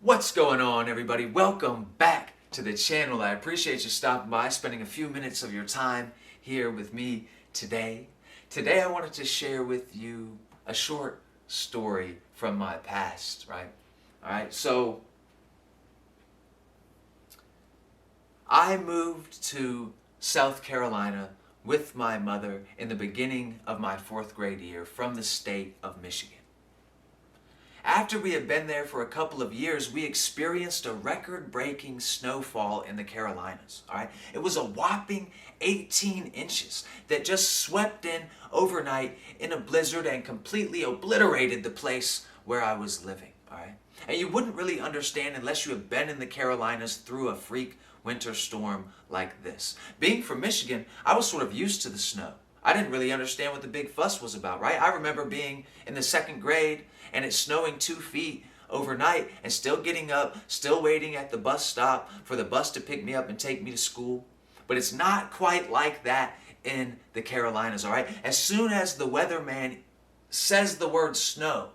What's going on, everybody? Welcome back to the channel. I appreciate you stopping by, spending a few minutes of your time here with me today. Today I wanted to share with you a short story from my past, right? Alright, so I moved to South Carolina with my mother in the beginning of my 4th grade year from the state of Michigan. After we had been there for a couple of years, we experienced a record-breaking snowfall in the Carolinas. All right, it was a whopping 18 inches that just swept in overnight in a blizzard and completely obliterated the place where I was living. All right, and you wouldn't really understand unless you have been in the Carolinas through a freak winter storm like this. Being from Michigan, I was sort of used to the snow. I didn't really understand what the big fuss was about, right? I remember being in the 2nd grade and it snowing 2 feet overnight and still getting up, still waiting at the bus stop for the bus to pick me up and take me to school. But it's not quite like that in the Carolinas, all right? As soon as the weatherman says the word snow,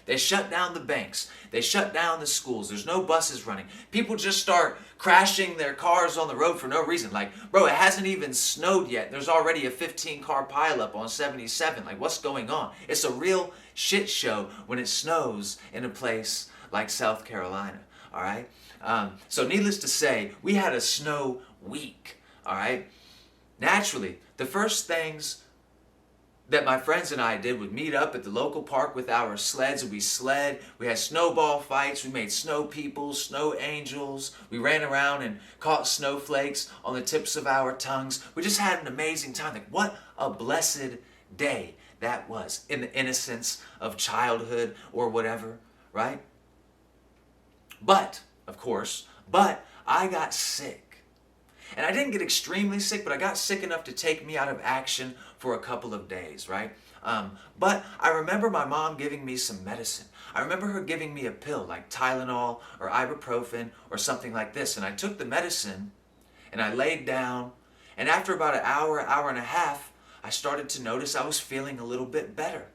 they shut down the banks. They shut down the schools. There's no buses running. People just start crashing their cars on the road for no reason. Like, bro, it hasn't even snowed yet. There's already a 15-car pileup on 77. Like, what's going on? It's a real shit show when it snows in a place like South Carolina, all right? So needless to say, we had a snow week, all right? Naturally, the first things that my friends and I did would meet up at the local park with our sleds, and we sled. We had snowball fights. We made snow people, snow angels. We ran around and caught snowflakes on the tips of our tongues. We just had an amazing time. Like, what a blessed day that was in the innocence of childhood or whatever, right? But, of course, I got sick. And I didn't get extremely sick, but I got sick enough to take me out of action for a couple of days, right? But I remember my mom giving me some medicine. I remember her giving me a pill like Tylenol or ibuprofen or something like this. And I took the medicine and I laid down. And after about an hour, hour and a half, I started to notice I was feeling a little bit better.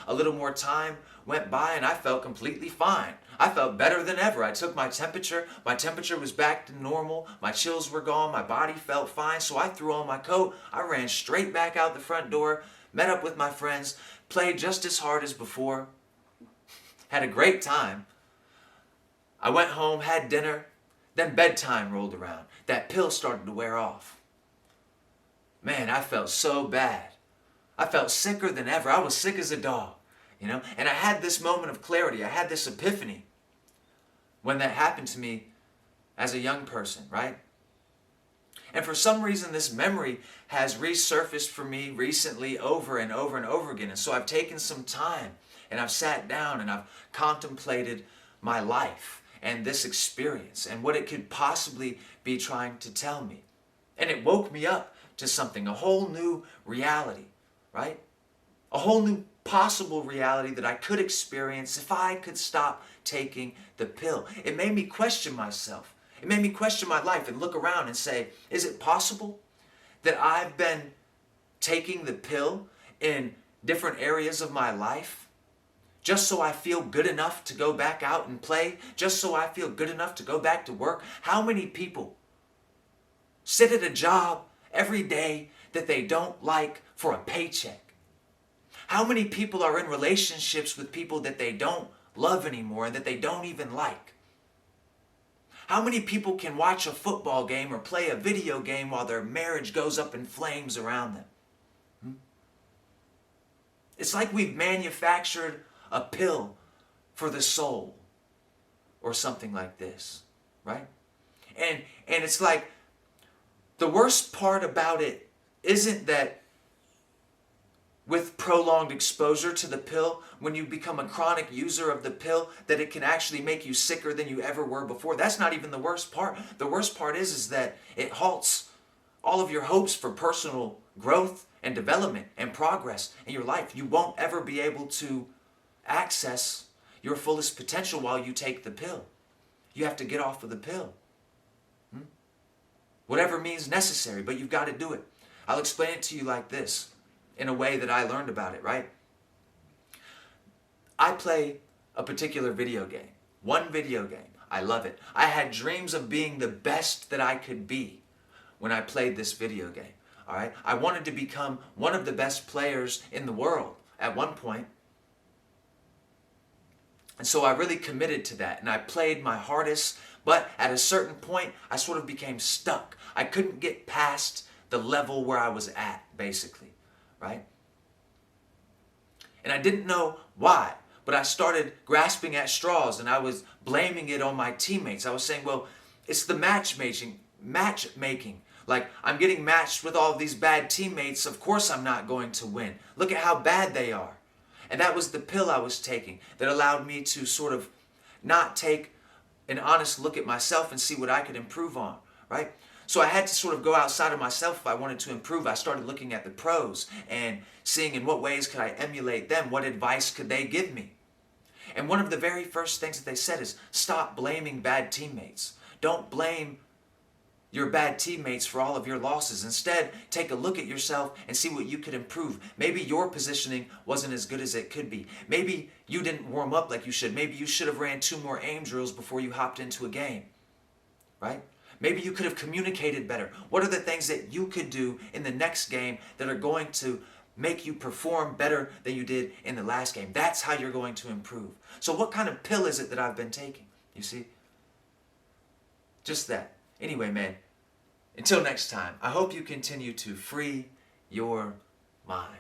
A little more time went by and I felt completely fine. I felt better than ever. I took my temperature. My temperature was back to normal. My chills were gone. My body felt fine. So I threw on my coat. I ran straight back out the front door, met up with my friends, played just as hard as before, had a great time. I went home, had dinner, then bedtime rolled around. That pill started to wear off. Man, I felt so bad. I felt sicker than ever. I was sick as a dog, you know? And I had this moment of clarity. I had this epiphany when that happened to me as a young person, right? And for some reason, this memory has resurfaced for me recently over and over and over again. And so I've taken some time and I've sat down and I've contemplated my life and this experience and what it could possibly be trying to tell me. And it woke me up to something, a whole new reality, right? A whole new possible reality that I could experience if I could stop taking the pill. It made me question myself. It made me question my life and look around and say, is it possible that I've been taking the pill in different areas of my life just so I feel good enough to go back out and play, just so I feel good enough to go back to work? How many people sit at a job every day that they don't like for a paycheck? How many people are in relationships with people that they don't love anymore and that they don't even like? How many people can watch a football game or play a video game while their marriage goes up in flames around them? It's like we've manufactured a pill for the soul or something like this, right? And it's like the worst part about it isn't that with prolonged exposure to the pill, when you become a chronic user of the pill, that it can actually make you sicker than you ever were before. That's not even the worst part. The worst part is that it halts all of your hopes for personal growth and development and progress in your life. You won't ever be able to access your fullest potential while you take the pill. You have to get off of the pill. Whatever means necessary, but you've got to do it. I'll explain it to you like this, in a way that I learned about it, right? I play a particular video game. One video game. I love it. I had dreams of being the best that I could be when I played this video game. All right? I wanted to become one of the best players in the world at one point. And so I really committed to that, and I played my hardest, but at a certain point, I sort of became stuck. I couldn't get past the level where I was at, basically, right? And I didn't know why, but I started grasping at straws, and I was blaming it on my teammates. I was saying, well, it's the matchmaking. Like, I'm getting matched with all of these bad teammates. Of course I'm not going to win. Look at how bad they are. And that was the pill I was taking that allowed me to sort of not take an honest look at myself and see what I could improve on, right? So I had to sort of go outside of myself if I wanted to improve. I started looking at the pros and seeing in what ways could I emulate them, what advice could they give me. And one of the very first things that they said is, stop blaming bad teammates. Don't blame your bad teammates for all of your losses. Instead, take a look at yourself and see what you could improve. Maybe your positioning wasn't as good as it could be. Maybe you didn't warm up like you should. Maybe you should have ran 2 more aim drills before you hopped into a game, right? Maybe you could have communicated better. What are the things that you could do in the next game that are going to make you perform better than you did in the last game? That's how you're going to improve. So what kind of pill is it that I've been taking? You see? Just that. Anyway, man, until next time, I hope you continue to free your mind.